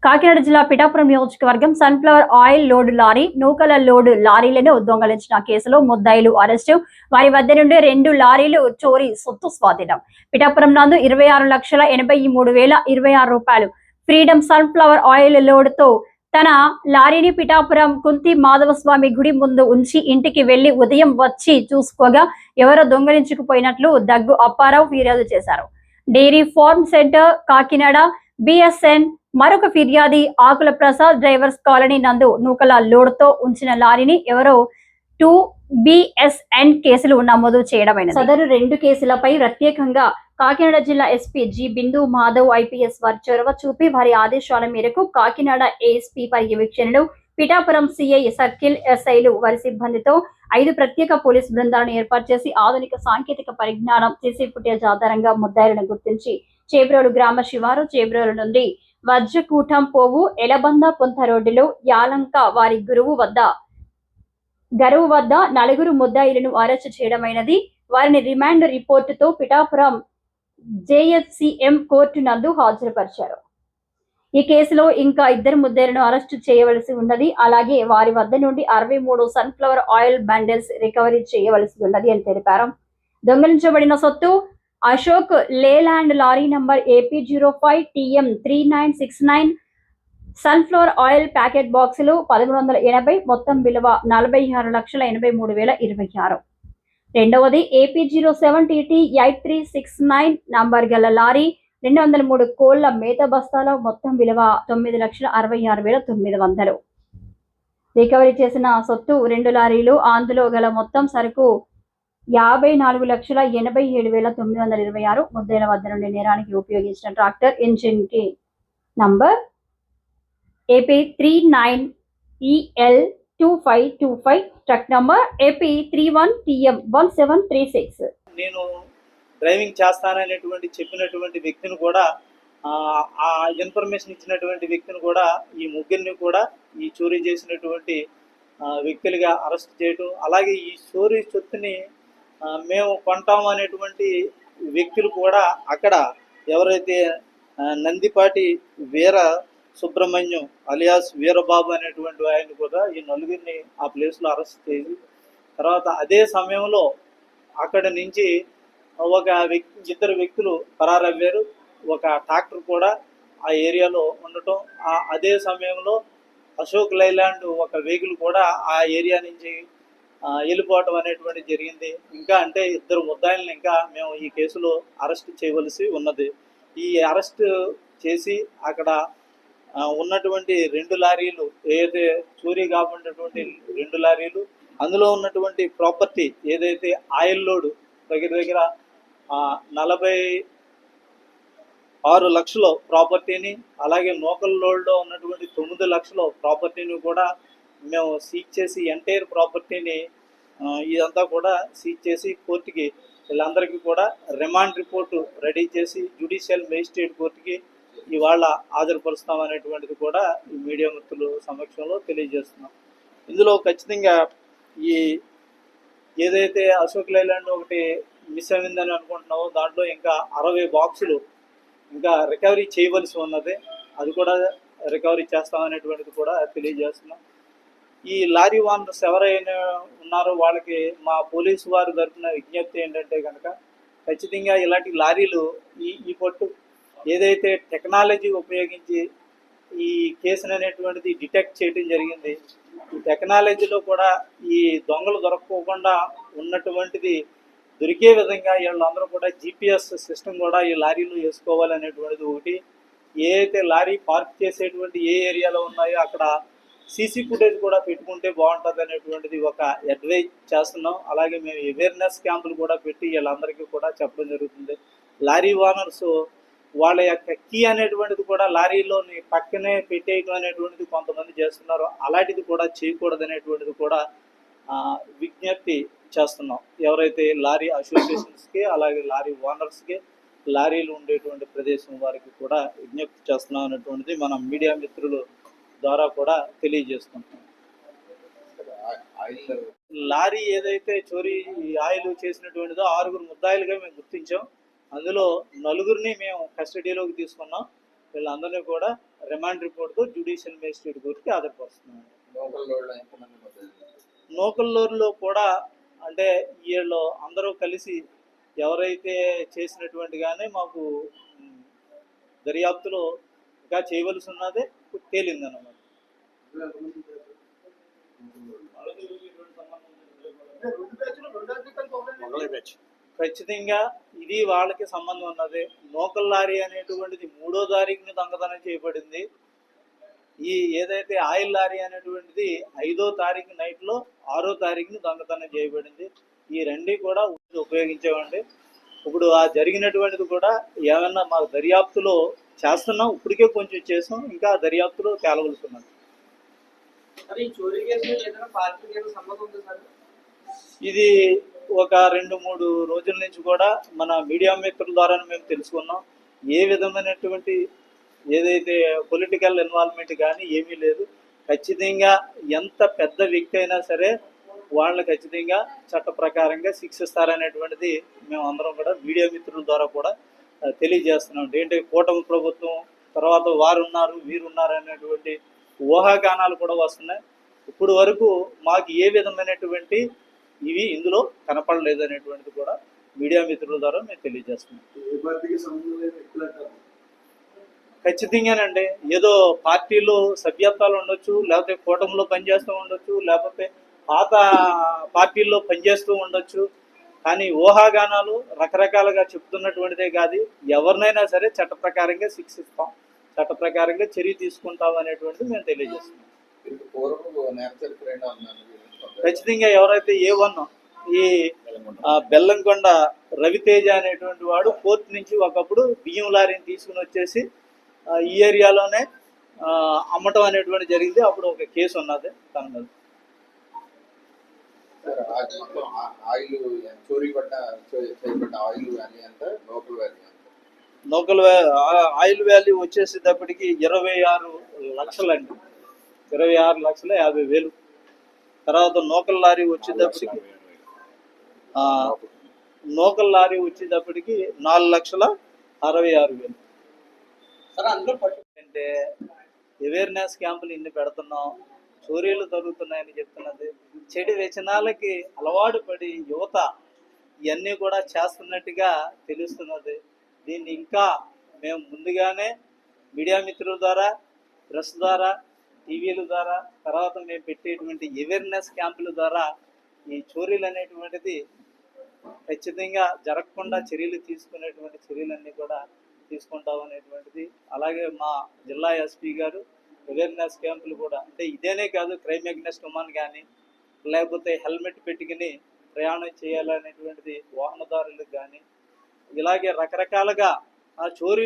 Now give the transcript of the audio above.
కాకినాడ జిల్లా పిఠాపురం నియోజకవర్గం sunflower oil load lorry, నూకల load లారీలను దొంగలించిన కేసులో ముద్దాయిలు అరెస్టు. వారి వద్ద నుండి 2 లారీలు చోరీ సొత్తు స్వాధీనం. పిఠాపురం నందు 26,83,026 రూపాయలు ఫ్రీడమ్ సన్ఫ్లవర్ ఆయిల్ లోడ్ తో తన లారీని పిఠాపురం కుంతి మాధవస్వామి గుడి ముందు ఉంచి ఇంటికి వెళ్లి ఉదయం వచ్చి చూసుకోగా ఎవరో దొంగలించుకుపోయినట్లు దగ్గు అప్పారావు ఫిర్యాదు చేశారు. డైరీ ఫార్మ్ సెంటర్ కాకినాడ బిఎస్ఎన్ మరొక ఫిర్యాది ఆకుల ప్రసాద్ డ్రైవర్స్ కాలనీ నందు నూకల లోడ్ తో ఉంచిన లారీని ఎవరో 2 BSN కేసులు నమోదు చేయడమైనది. సదరు 2 కేసులపై ప్రత్యేకంగా కాకినాడ జిల్లా ఎస్పీ జి బిందు మాధవ్ ఐపీఎస్ వారి చొరవ చూపి వారి ఆదేశాల మేరకు కాకినాడ ఏఎస్పీ పర్యవేక్షణలో పిఠాపురం సిఐ సర్కిల్ ఎస్ఐలు వారి సిబ్బందితో 5 ప్రత్యేక పోలీస్ బృందాలను ఏర్పాటు చేసి ఆధునిక సాంకేతిక పరిజ్ఞానం సీసీ ఫుటేజ్ ఆధారంగా ముద్దాయిలను గుర్తించి చేబ్రోలు గ్రామ శివారు చేబ్రోలు నుండి వజ్రకూటం పోవు ఎలబంద పొంత రోడ్డులో యాలంక వారి గరువు వద్ద 4 ముద్దాయిలను అరెస్టు చేయడమైనది. వారిని రిమాండ్ రిపోర్టుతో పిఠాపురం జేఎస్సీఎం కోర్టు నందు హాజరుపరిచారు. ఈ కేసులో ఇంకా 2 ముద్దాయిలను అరెస్టు చేయవలసి ఉన్నది. అలాగే వారి వద్ద నుండి 63 సన్ఫ్లవర్ ఆయిల్ బండిల్స్ రికవరీ చేయవలసి ఉన్నది అని తెలిపారు. దొంగిలించబడిన సొత్తు Ashok Leyland lorry number AP05TM3969 sunflower oil packet బాక్సులు 1380, మొత్తం విలువ 46,83,026. రెండవది AP07TT8369 నంబర్ గల లారీ 203 కోళ్ల మేత బస్తాల మొత్తం విలువ 9,66,900. రికవరీ చేసిన సొత్తు 2 లారీలు, అందులో గల మొత్తం సరుకు 54,87,926. ముద్దాయిల వద్ద నుండి నేరానికి ఉపయోగించిన ట్రాక్టర్ ఇంజిన్ కి number AP39EL2525, truck number AP31TM1736. నేను డ్రైవింగ్ చేస్తాననేటువంటి చెప్పినటువంటి వ్యక్తిని కూడా ఆ ఇన్ఫర్మేషన్ ఇచ్చినటువంటి వ్యక్తిని కూడా ఈ ముగ్గురిని కూడా ఈ చోరీ చేసినటువంటి వ్యక్తులుగా అరెస్ట్ చేయడం, అలాగే ఈ చోరీ సొత్తుని మేము కొంటాము అనేటువంటి వ్యక్తులు కూడా అక్కడ ఎవరైతే నందిపాటి వీర సుబ్రహ్మణ్యం అలియాస్ వీరబాబు అనేటువంటి ఆయన కూడా ఈ నలుగురిని ఆ ప్లేస్లో అరెస్ట్ చేసి తర్వాత అదే సమయంలో అక్కడి నుంచి ఒక ఇద్దరు వ్యక్తులు పరారయ్యారు. ఒక ట్రాక్టర్ కూడా ఆ ఏరియాలో ఉండటం, అదే సమయంలో అశోక్ లైలాండ్ ఒక వెహికల్ కూడా ఆ ఏరియా నుంచి వెళ్ళిపోవటం అనేటువంటి జరిగింది. ఇంకా అంటే 2 ముద్దాయిలను ఇంకా మేము ఈ కేసులో అరెస్ట్ చేయవలసి ఉన్నది. ఈ అరెస్ట్ చేసి అక్కడ ఉన్నటువంటి 2 లారీలు ఏదైతే చోరీ కాబడినటువంటి 2 లారీలు, అందులో ఉన్నటువంటి ప్రాపర్టీ ఏదైతే ఆయిల్ లోడ్ దగ్గర 46 లక్షల ప్రాపర్టీని, అలాగే నూకల్ లోడ్లో ఉన్నటువంటి 9 లక్షల ప్రాపర్టీని కూడా మేము సీజ్ చేసి ఎంటైర్ ప్రాపర్టీని ఇదంతా కూడా సీజ్ చేసి కోర్టుకి వీళ్ళందరికీ కూడా రిమాండ్ రిపోర్టు రెడీ చేసి జ్యుడిషియల్ మేజిస్ట్రేట్ కోర్టుకి ఇవాళ హాజరుపరుస్తామనేటువంటిది కూడా ఈ మీడియా మిత్రుల సమక్షంలో తెలియజేస్తున్నాం. ఇందులో ఖచ్చితంగా ఈ ఏదైతే అశోక్ లైలాండ్ ఒకటి మిస్ అయిందని అనుకుంటున్నామో దాంట్లో ఇంకా 60 బాక్సులు ఇంకా రికవరీ చేయవలసి ఉన్నది. అది కూడా రికవరీ చేస్తామనేటువంటిది కూడా తెలియజేస్తున్నాం. ఈ లారీ ఓనర్స్ ఎవరైనా ఉన్నారో వాళ్ళకి మా పోలీసు వారి తరఫున విజ్ఞప్తి ఏంటంటే కనుక ఖచ్చితంగా ఇలాంటి లారీలు ఈ పట్టు ఏదైతే టెక్నాలజీ ఉపయోగించి ఈ కేసును అనేటువంటిది డిటెక్ట్ చేయడం జరిగింది. ఈ టెక్నాలజీలో కూడా ఈ దొంగలు దొరకకుండా ఉన్నటువంటిది దొరికే విధంగా వీళ్ళందరూ కూడా GPS సిస్టమ్ కూడా ఈ లారీలు వేసుకోవాలనేటువంటిది ఒకటి. ఏ అయితే లారీ పార్క్ చేసేటువంటి ఏ ఏరియాలో ఉన్నాయో అక్కడ సీసీ ఫుటేజ్ కూడా పెట్టుకుంటే బాగుంటుంది అనేటువంటిది ఒక అడ్వైజ్ చేస్తున్నాం. అలాగే మేము అవేర్నెస్ క్యాంపులు కూడా పెట్టి వీళ్ళందరికీ కూడా చెప్పడం జరుగుతుంది. లారీ ఓనర్స్ వాళ్ళ యొక్క కీ అనేటువంటిది కూడా లారీలోని పక్కనే పెట్టేయడం అనేటువంటిది కొంతమంది చేస్తున్నారు. అలాంటిది కూడా చేయకూడదు అనేటువంటిది కూడా విజ్ఞప్తి చేస్తున్నాం. ఎవరైతే లారీ అసోసియేషన్స్కి అలాగే లారీ ఓనర్స్కి లారీలు ఉండేటువంటి ప్రదేశం వారికి కూడా విజ్ఞప్తి చేస్తున్నాం అనేటువంటిది మనం మీడియా మిత్రులు ద్వారా కూడా తెలియజేస్తున్నాం. లారీ ఏదైతే చోరీ ఆయిల్ చేసినటువంటిదో 6 ముద్దాయిలుగా మేము గుర్తించాం. అందులో 4 మేము కస్టడీలోకి తీసుకున్నాం. వీళ్ళందరినీ కూడా రిమాండ్ రిపోర్ట్తో జ్యుడిషియల్ మేజిస్ట్రేట్ కోర్టుకి హాజరుపరుస్తున్నాం. లోకల్ లోడ్లో ఎంతమంది పోతారు? నూకల్లూరులో కూడా అంటే వీళ్ళు అందరూ కలిసి ఎవరైతే చేసినటువంటిగానే మాకు ఉమ్, దర్యాప్తులో ఇంకా చేయవలసి ఉన్నదే తేలిందన్నమాట. ఖచ్చితంగా ఇది వాళ్ళకి సంబంధం ఉన్నది. లోకల్ లారీ అనేటువంటిది 3వ తారీఖున దొంగతనం చేయబడింది. ఈ ఏదైతే ఆయిల్ లారీ అనేటువంటిది 5వ తారీఖు నైట్లో 6వ తారీఖున దొంగతనం చేయబడింది. ఈ రెండు కూడా ఉపయోగించామండి. ఇప్పుడు ఆ జరిగినటువంటిది కూడా ఏమన్నా మాకు దర్యాప్తులో చేస్తున్నాం, ఇప్పటికే కొంచెం చేసాం, ఇంకా దర్యాప్తులో తేలవలసి ఉన్నది. ఇది ఒక 2-3 రోజుల నుంచి కూడా మన మీడియా మిత్రుల ద్వారా మేము తెలుసుకున్నాం. ఏ విధమైనటువంటి ఏదైతే పొలిటికల్ ఇన్వాల్వ్మెంట్ కానీ ఏమీ లేదు. ఖచ్చితంగా ఎంత పెద్ద వ్యక్తి అయినా సరే వాళ్ళని ఖచ్చితంగా చట్ట ప్రకారంగా శిక్షిస్తారనేటువంటిది మేము అందరం కూడా మీడియా మిత్రుల ద్వారా కూడా తెలియజేస్తున్నాం. ఏంటంటే కూటమి ప్రభుత్వం తర్వాత వారు ఉన్నారు వీరున్నారు అనేటువంటి ఊహాగానాలు కూడా వస్తున్నాయి. ఇప్పుడు వరకు మాకు ఏ విధమైనటువంటి ఇవి ఇందులో కనపడలేదు అనేటువంటిది కూడా మీడియా మిత్రుల ద్వారా మేము తెలియజేస్తున్నాం. ఖచ్చితంగానండి. ఏదో పార్టీలో సభ్యత్వాలు ఉండొచ్చు, లేకపోతే కూటమిలో పనిచేస్తూ ఉండొచ్చు, లేకపోతే పాత పార్టీల్లో పనిచేస్తూ ఉండొచ్చు. కానీ ఊహాగానాలు రకరకాలుగా చెప్తున్నటువంటిదే కాదు, ఎవరినైనా సరే చట్ట ప్రకారంగా శిక్షిస్తాం, చట్ట ప్రకారంగా చర్య తీసుకుంటాం అనేటువంటిది మేము తెలియజేస్తున్నాం. ఖచ్చితంగా ఎవరైతే A1 ఈ బెల్లంకొండ రవితేజ అనేటువంటి వాడు కోర్టు నుంచి ఒకప్పుడు బియ్యం లారీని తీసుకుని వచ్చేసి ఈ ఏరియాలోనే అమ్మటం అనేటువంటి జరిగింది. అప్పుడు ఒక కేసు ఉన్నది తన మీద. లోకల్ ఆయిల్ వాల్యూ వచ్చేసేటప్పటికి 26 లక్షలండి, 26,50,000. తర్వాత నూకల్ లారీ వచ్చేటప్పటికి 4,66,000. అంటే అవేర్నెస్ క్యాంపులు ఇన్ని పెడుతున్నాం, చోరీలు జరుగుతున్నాయని చెప్తున్నది. చెడు వ్యసనాలకి అలవాటు పడి యువత ఇవన్నీ కూడా చేస్తున్నట్టుగా తెలుస్తున్నది. దీన్ని ఇంకా మేము ముందుగానే మీడియా మిత్రుల ద్వారా, ప్రెస్ ద్వారా, టీవీల ద్వారా, తర్వాత మేము పెట్టేటువంటి అవేర్నెస్ క్యాంపుల ద్వారా ఈ చోరీలు అనేటువంటిది ఖచ్చితంగా జరగకుండా చర్యలు తీసుకునేటువంటి చర్యలన్నీ కూడా తీసుకుంటాం అనేటువంటిది. అలాగే మా జిల్లా ఎస్పీ గారు అవేర్నెస్ క్యాంపులు కూడా అంటే ఇదేనే కాదు, క్రైమ్ అగైన్స్ట్ ఉమెన్ కానీ లేకపోతే హెల్మెట్ పెట్టుకుని ప్రయాణం చేయాలనేటువంటిది వాహనదారులకు కానీ ఇలాగే రకరకాలుగా ఆ చోరీ